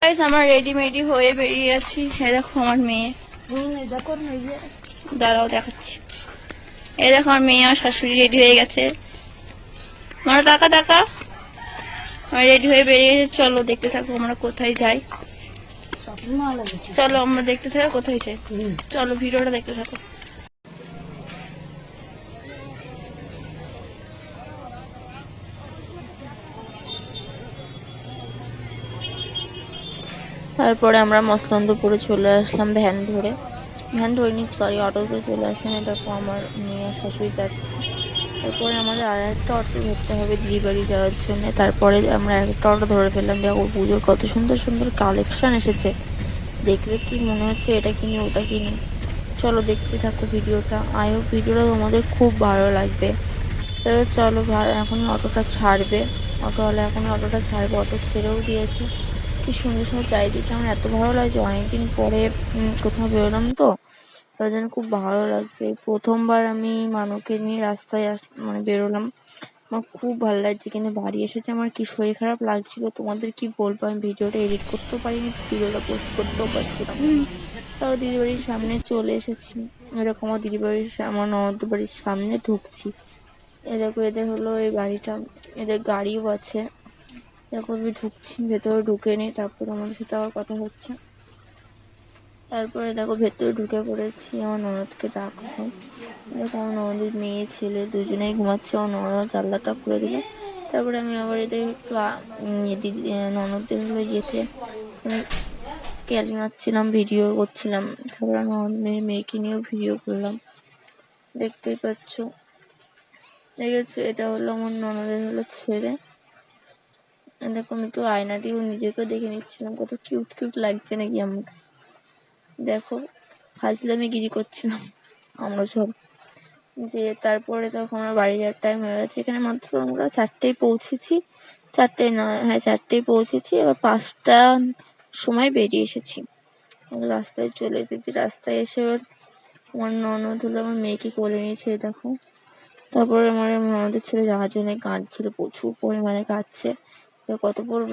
Guys আমরা ready হয়ে বেরিয়ে যাচ্ছি। এই দেখো আমার মেয়ে, দাঁড়াও দেখাচ্ছি। এই দেখো আমার মেয়ে, আমার শাশুড়ি রেডি হয়ে গেছে। আমরা টাকা রেডি হয়ে বেরিয়ে গেছে। চলো দেখতে থাকো আমরা কোথায় যাই। চলো আমরা দেখতে থাকো কোথায় যাই। চলো ভিডিওটা দেখতে থাকো। তারপরে আমরা মসলন্দপুরে চলে আসলাম ভ্যান ধরিনি, সরি অটোতে চলে আসলাম। এটা তো আমার মেয়ে শাশুড়ি যাচ্ছে। তারপরে আমাদের আর একটা অটো ধরতে হবে দিদিবাড়ি যাওয়ার জন্য। তারপরে আমরা একটা অটো ধরে ফেললাম। দেখো পুজোর কত সুন্দর সুন্দর কালেকশন এসেছে, দেখলে কি মনে হচ্ছে এটা কিনি ওটা কিনি। চলো দেখতে থাকো ভিডিওটা। আই হোপ ভিডিওটা তোমাদের খুব ভালো লাগবে। তো চলো, এখন অটোটা ছাড়বে, অটোওয়ালা এখন অটোটা ছাড়বে, অটো ছেড়েও দিয়েছে। কি সুন্দর সুন্দর চারিদিকে আমার এত ভালো লাগছে। অনেকদিন পরে কোথাও বেরোলাম তো, তার জন্য খুব ভালো লাগছে। প্রথমবার আমি মানুকে নিয়ে রাস্তায় মানে বেরোলাম, আমার খুব ভালো লাগছে। কিন্তু বাড়ি এসেছে আমার কি শরীর খারাপ লাগছিল, তোমাদের কি বলবো। আমি ভিডিওটা এডিট করতেও পারিনি, ভিডিওটা পোস্ট করতেও পারছিলাম। তাও দিদিবাড়ির সামনে চলে এসেছি। এরকম আমার ননদ বাড়ির সামনে ঢুকছি। এ দেখো, এদের হলো এই বাড়িটা, এদের গাড়িও আছে। দেখো আমি ঢুকছি, ভেতরে ঢুকে নিই, তারপরে আমার সাথে আবার কথা হচ্ছে। তারপরে দেখো ভেতরে ঢুকে পড়েছি। আমার ননদকে ডাকবো। দেখো আমার ননদের মেয়ে ছেলে দুজনেই ঘুমাচ্ছে। আমার ননদ জানলাটা খুলে দিল। তারপরে আমি আবার এদের একটু দিদি ননদদের হলো যেতে আমি ক্যালি মারছিলাম, ভিডিও করছিলাম। তারপরে ননদের মেয়েকে নিয়েও ভিডিও করলাম, দেখতেই পাচ্ছ। দেখেছো, এটা হলো আমার ননদের হলো ছেলে। দেখো আমি তো আয়না দিয়েও নিজেকেও দেখে নিচ্ছিলাম, কত কিউট কিউট লাগছে নাকি আমাকে। দেখো ফাজলামি গিরি করছিলাম আমরা সব। যে তারপরে তখন আমরা বাড়ি যাওয়ার টাইম হয়ে গেছে। এখানে মাত্র আমরা 4টায় পৌঁছেছি, 4টায় নয়, হ্যাঁ 4টায় পৌঁছেছি। এবার 5টার সময় বেরিয়ে এসেছি। রাস্তায় চলে এসেছি। রাস্তায় এসে আমার ননদ হলো আমার মেয়েকে কোলে নিয়েছে, দেখো। তারপরে আমার ননদের ছেলে যাওয়ার জন্য কাঁদছিল, প্রচুর পরিমাণে কাঁদছে। কত বড়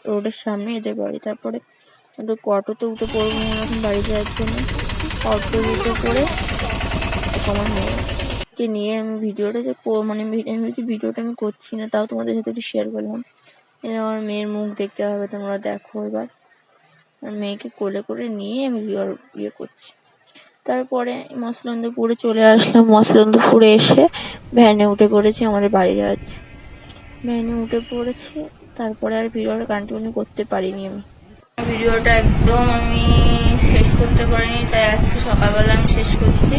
রোডের সামনে এদের বাড়ি। তারপরে অটোতে উঠে পড়বো এখন বাড়ি যাওয়ার জন্য। অটো উঠে পড়ে আমার মেয়েকে নিয়ে আমি ভিডিওটা যে মানে আমি ভিডিওটা আমি করছি না, তাও তোমাদের সাথে একটু শেয়ার করলাম। এবার আমার মেয়ের মুখ দেখতে হবে, তোমরা দেখো। এবার মেয়েকে কোলে করে নিয়ে আমি ইয়ে করছি। তারপরে মসলন্দপুরে চলে আসলাম। মসলন্দপুরে এসে ভ্যানে উঠে পড়েছি, আমাদের বাড়ি যাচ্ছে। ভ্যানে উঠে পড়েছি। তারপরে আর ভিডিওটা কন্টিনিউ করতে পারিনি। আমি ভিডিওটা একদম আমি শেষ করতে পারিনি, তাই আজকে সকালবেলা আমি শেষ করছি।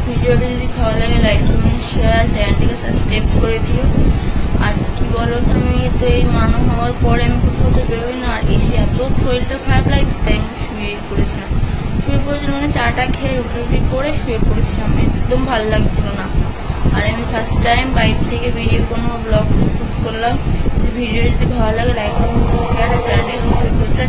ভিডিওটা যদি ভালো লাগে লাইক কমেন্ট শেয়ার, চ্যানেলটিকে সাবস্ক্রাইব করে দিও। আর কি বলো, আমি তো এই মানুষ হওয়ার পরে আমি কোথাও তো বেরোই না। আর এসে এত শরীরটা খারাপ লাগছে, তাই আমি শুয়ে পড়েছিলাম। মানে চাটা খেয়ে রুটি করে শুয়ে পড়েছিলাম, একদম ভালো লাগছিল না। আর আমি ফার্স্ট টাইম বাইরে থেকে বেরিয়ে কোনো ব্লগ শুট করলাম। ভিডিও যদি ভালো লাগে লাইক কমেন্ট শেয়ার, চ্যানেলটিকে সাবস্ক্রাইব করতে।